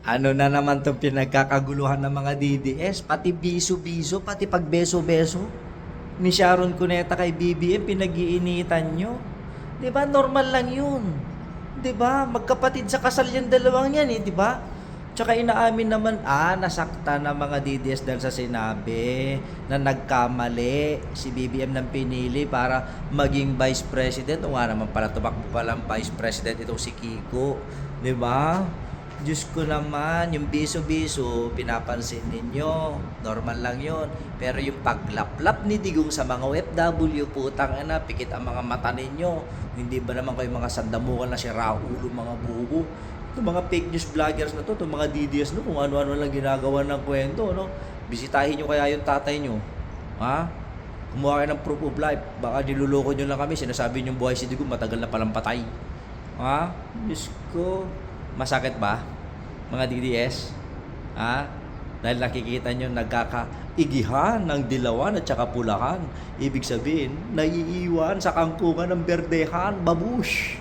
Ano na naman 'tong pinagkakaguluhan ng mga DDS, pati biso-biso, pati pagbeso-beso ni Sharon Cuneta kay BBM pinag-iinitan nyo. 'Di ba? Normal lang 'yun. 'Di ba? Magkapatid sa kasal yung dalawang 'yan, eh, 'di ba? Tsaka inaamin naman, nasakta ng mga DDS dahil sa sinabi na nagkamali si BBM ng pinili para maging Vice President. O nga naman pala, tumakbo palang Vice President itong si Kiko. 'Di ba? Diyos ko naman, yung biso-biso, pinapansin ninyo. Normal lang yon. Pero yung paglaplap ni Digong sa mga OFW, putang ina, pikit ang mga mata ninyo. Hindi ba naman kayo mga sandamukan na si Raulo, mga bubo? Itong mga fake news vloggers na to, itong mga DDS no, kung ano-ano lang ginagawa ng kwento, no? Bisitahin nyo kaya yung tatay nyo. Ha? Kumuha kayo ng proof of life. Baka niluloko nyo lang kami, sinasabi nyo buhay si Digong, matagal na palang patay. Ha? Diyos ko. Masakit ba, mga DDS? Ha? Dahil nakikita nyo nagkakaigihan ng dilawan at saka pulahan. Ibig sabihin, naiiwan sa kangkungan ng berdehan, babush.